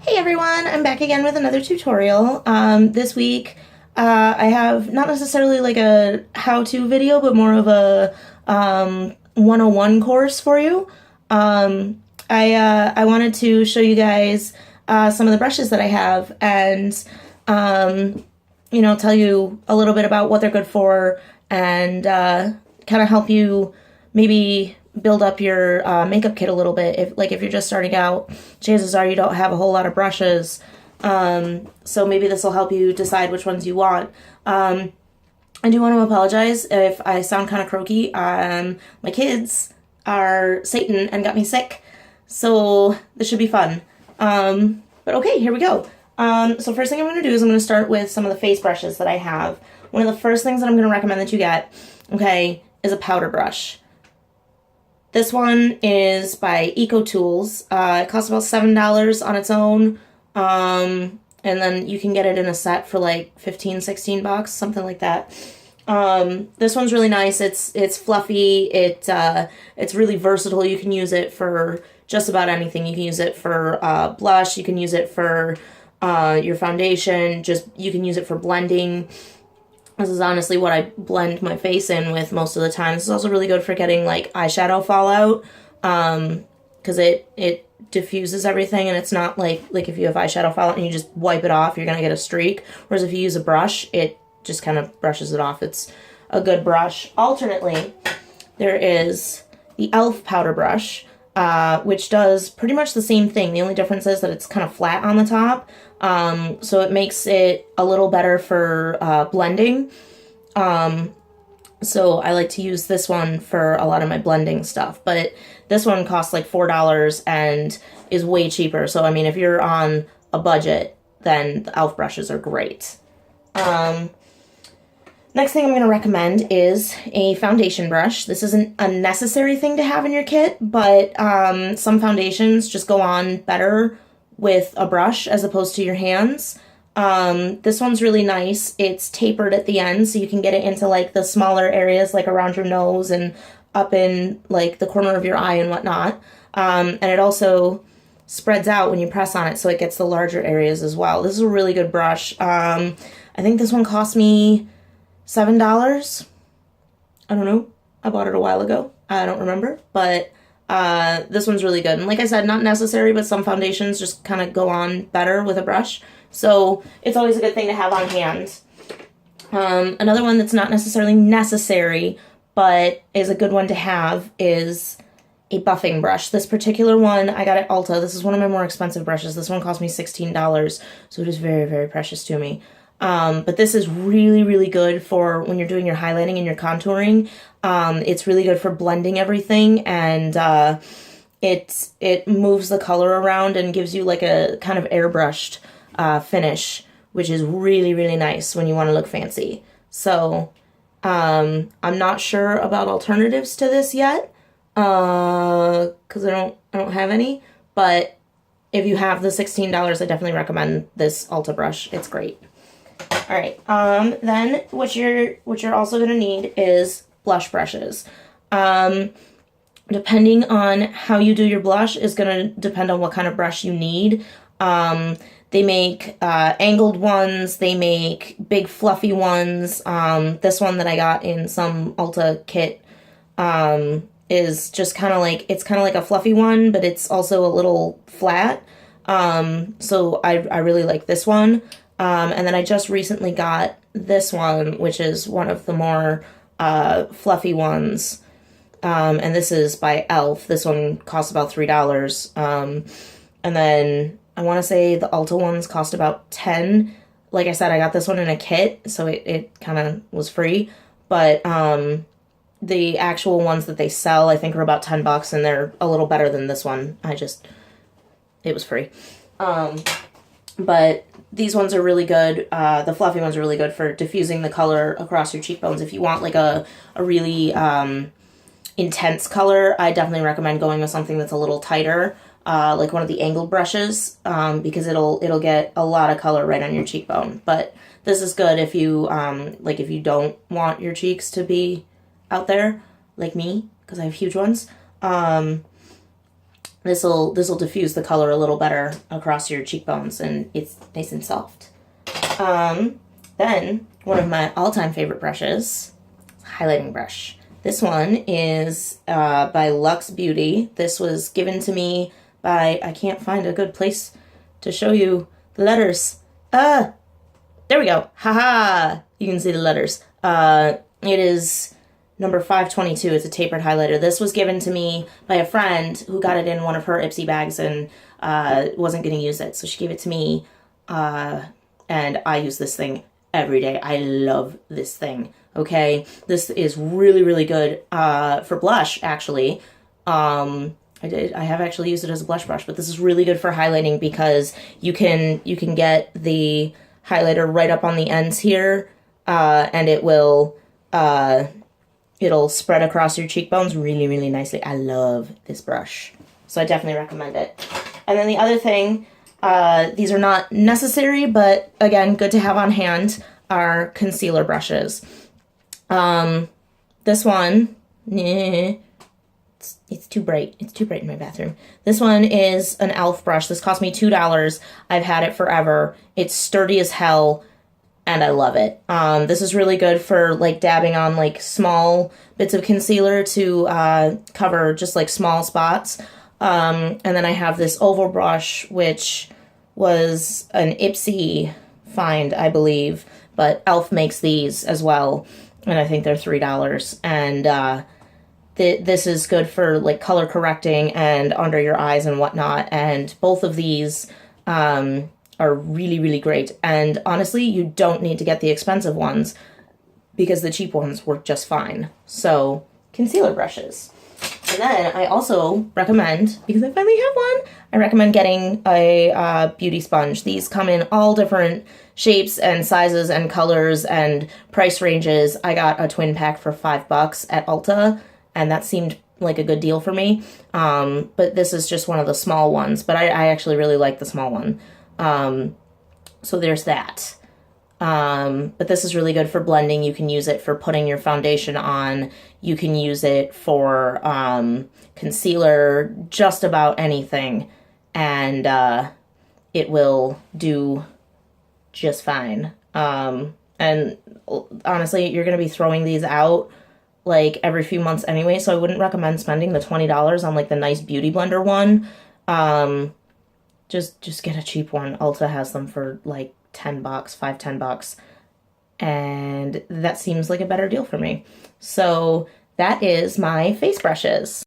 Hey everyone, I'm back again with another tutorial. This week I have not necessarily like a how-to video, but more of a 101 course for you. I wanted to show you guys some of the brushes that I have and tell you a little bit about what they're good for and kind of help you maybe build up your makeup kit a little bit. If you're just starting out, chances are you don't have a whole lot of brushes. So maybe this will help you decide which ones you want. I do want to apologize if I sound kind of croaky. My kids are Satan and got me sick, so this should be fun. But okay, here we go. So first thing I'm going to do is I'm going to start with some of the face brushes that I have. One of the first things that I'm going to recommend that you get, okay, is a powder brush. This one is by Eco Tools. It costs about $7 on its own. And then you can get it in a set for like 15, 16 bucks, something like that. This one's really nice. It's fluffy. It's really versatile. You can use it for just about anything. You can use it for blush. You can use it for your foundation. You can use it for blending. This is honestly what I blend my face in with most of the time. This is also really good for getting like eyeshadow fallout, because it diffuses everything, and it's not like if you have eyeshadow fallout and you just wipe it off, you're gonna get a streak. Whereas if you use a brush, it just kind of brushes it off. It's a good brush. Alternately, there is the e.l.f. powder brush, which does pretty much the same thing. The only difference is that it's kind of flat on the top. So it makes it a little better for blending. So I like to use this one for a lot of my blending stuff. But this one costs like $4 and is way cheaper. So, I mean, if you're on a budget, then the e.l.f. brushes are great. Next thing I'm going to recommend is a foundation brush. This isn't a necessary thing to have in your kit, but some foundations just go on better with a brush as opposed to your hands. This one's really nice. It's tapered at the end, so you can get it into like the smaller areas, like around your nose and up in like the corner of your eye and whatnot. And it also spreads out when you press on it, so it gets the larger areas as well. This is a really good brush. I think this one cost me $7. I don't know. I bought it a while ago. I don't remember, but this one's really good. And like I said, not necessary, but some foundations just kind of go on better with a brush. So it's always a good thing to have on hand. Another one that's not necessarily necessary, but is a good one to have is a buffing brush. This particular one I got at Ulta. This is one of my more expensive brushes. This one cost me $16, so it is very, very precious to me. But this is really, really good for when you're doing your highlighting and your contouring. It's really good for blending everything, and it moves the color around and gives you like a kind of airbrushed finish, which is really, really nice when you want to look fancy. So I'm not sure about alternatives to this yet, because I don't have any. But if you have the $16, I definitely recommend this Ulta brush. It's great. All right, then what you're also going to need is blush brushes. Depending on how you do your blush is going to depend on what kind of brush you need. They make angled ones, they make big fluffy ones. This one that I got in some Ulta kit is just kind of like, it's kind of like a fluffy one, but it's also a little flat. So I really like this one. And then I just recently got this one, which is one of the more fluffy ones. And this is by e.l.f. This one costs about $3. And then I want to say the Ulta ones cost about $10. Like I said, I got this one in a kit, so it kind of was free. But the actual ones that they sell, I think, are about $10, and they're a little better than this one. It was free. But these ones are really good. The fluffy ones are really good for diffusing the color across your cheekbones. If you want like a really intense color, I definitely recommend going with something that's a little tighter, like one of the angled brushes, because it'll get a lot of color right on your cheekbone. But this is good if you if you don't want your cheeks to be out there, like me, because I have huge ones. This'll diffuse the color a little better across your cheekbones, and it's nice and soft. Then one of my all-time favorite brushes, highlighting brush. This one is by Luxe Beauty. This was given to me by, I can't find a good place to show you the letters. There we go. Haha! You can see the letters. It is number 522. It's a tapered highlighter. This was given to me by a friend who got it in one of her Ipsy bags and wasn't going to use it. So she gave it to me, and I use this thing every day. I love this thing. Okay, this is really, really good for blush, actually. I have actually used it as a blush brush, but this is really good for highlighting because you can get the highlighter right up on the ends here, and it'll spread across your cheekbones really, really nicely. I love this brush, so I definitely recommend it. And then the other thing, these are not necessary, but again, good to have on hand, are concealer brushes. This one, it's too bright. It's too bright in my bathroom. This one is an e.l.f. brush. This cost me $2. I've had it forever. It's sturdy as hell, and I love it. This is really good for like dabbing on like small bits of concealer to cover just like small spots. And then I have this oval brush, which was an Ipsy find, I believe, but e.l.f. makes these as well, and I think they're $3. And this is good for like color correcting and under your eyes and whatnot. And both of these are really, really great. And honestly, you don't need to get the expensive ones because the cheap ones work just fine. So concealer brushes. And then I also recommend, because I finally have one, I recommend getting a beauty sponge. These come in all different shapes and sizes and colors and price ranges. I got a twin pack for $5 at Ulta, and that seemed like a good deal for me. But this is just one of the small ones, but I actually really like the small one. So there's that. But this is really good for blending. You can use it for putting your foundation on. You can use it for concealer, just about anything. And it will do just fine. And honestly, you're going to be throwing these out like every few months anyway, so I wouldn't recommend spending the $20 on like the nice beauty blender one. Just get a cheap one. Ulta has them for like $10, $10, and that seems like a better deal for me. So that is my face brushes.